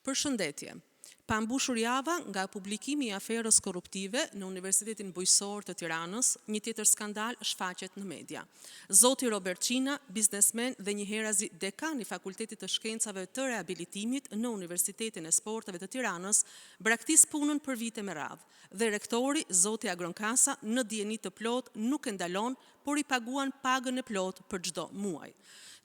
Përshëndetje. Pa mbushur java nga publikimi i aferës korruptive në Universitetin Bujqësor të Tiranës, një tjetër skandal shfaqet në media. Zoti Robert Qina, biznesmen dhe njëherazi dekan i Fakultetit të Shkencave të Rehabilitimit në Universitetin e Sporteve të Tiranës, braktis punën për vite me radhë, dhe rektori, zoti Agron Kasa, në dieni të plot nuk e ndalon, por i paguan pagën e plot për çdo muaj.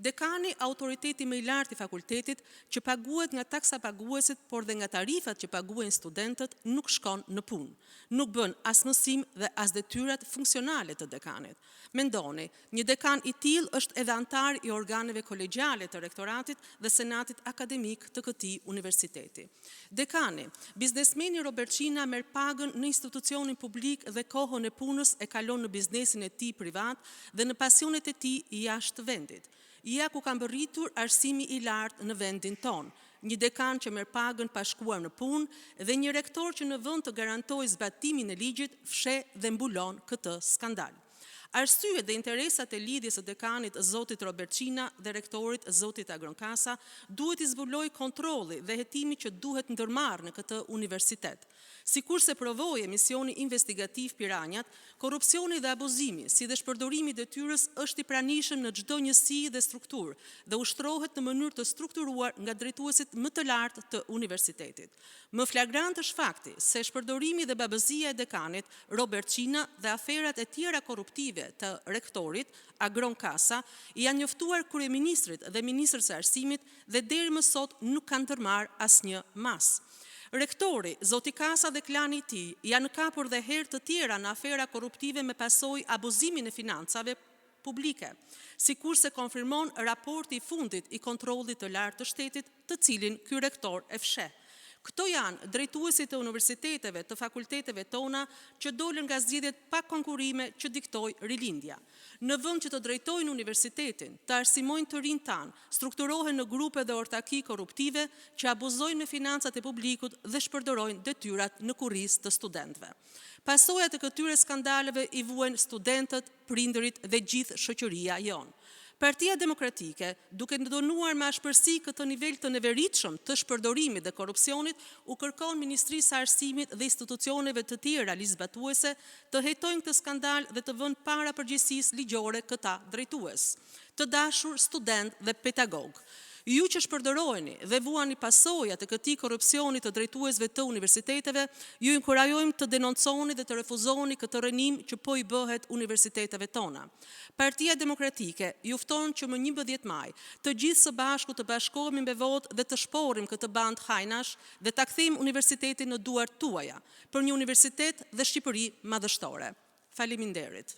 Dekani, autoriteti më i lartë i fakultetit, që paguhet nga taksa paguesit, por dhe nga tarifat që paguajnë studentët, nuk shkon në punë. Nuk bën as mësim dhe as detyrat funksionale të dekanit. Mendoni, një dekan i tillë është edhe antar i organeve kolegjiale të rektoratit dhe senatit akademik të këtij universiteti. Dekani, biznesmeni Robert Qina merr pagën në institucionin publik dhe kohën e punës e kalon në biznesin e tij privat dhe në pasionet e tij jashtë vendit. Ja ku ka mbërritur arsimi i lartë në vendin tonë, një dekan që merr pagën pa shkuar në punë dhe një rektor që në vend të garantojë zbatimin e ligjit fsheh dhe mbulon këtë skandal. Arsyet dhe interesat e lidhjes së dekanit zotit Robert Qina dhe rektorit zotit Agron Kasa duhet i zbuloj kontrolli dhe hetimi që duhet ndërmarrë në këtë universitet. Sikurse provoi emisioni investigativ Piranjat, korrupsioni dhe abuzimi, si dhe shpërdorimi i detyrës është i pranishëm në çdo njësi dhe strukturë dhe ushtrohet në mënyrë të strukturuar nga drejtuesit më të lartë të universitetit. Më flagrant është fakti se shpërdorimi dhe babëzia e dekanit Robert Qina dhe aferat e tjera korruptive të rektorit Agron Kasa janë njoftuar kryeministrit dhe ministrës së arsimit dhe deri më sot nuk kanë ndërmarrë asnjë mas. Rektori, zoti Kasa dhe klani i tij janë kapur dhe herë të tjera në afera korruptive me pasojë abuzimin e financave publike, sikurse konfirmon raporti i fundit i kontrollit të lartë të shtetit, të cilin ky rektor e fsheh. Këto janë drejtuesit të universiteteve, të fakulteteve tona që dolën nga zgjedhjet pa konkurrime që diktoi rilindja. Në vend që të drejtojnë universitetin, të arsimojnë të rinj tanë, strukturohen në grupe dhe ortaki korruptive që abuzojnë me financat e publikut dhe shpërdorojnë detyrat në kurrizë të studentëve. Pasojat e këtyre skandaleve i vuajnë studentët, prindërit dhe gjithë shoqëria jonë. Partia Demokratike, duke ndonuar me ashpërsi këtë nivel të neveritshëm të shpërdorimit dhe korrupsionit, u kërkon Ministrisë së Arsimit dhe institucioneve të tjera ligjzbatuese të hetojnë këtë skandal dhe të vënë para përgjegjësisë ligjore këta drejtues, të dashur student dhe pedagog. Ju që shpërdorojeni dhe vuani pasojat e këtij korrupsioni të drejtuesve të universiteteve, ju inkurajojmë të denonconi dhe të refuzoni këtë rënim që po i bëhet universiteteve tona. Partia Demokratike ju fton që më 11 maj të gjithë së bashku të bashkohemi me votë dhe të shporim këtë band hajnash dhe ta kthejmë universitetin në duart tuaja, për një universitet dhe Shqipëri madhështore. Faleminderit.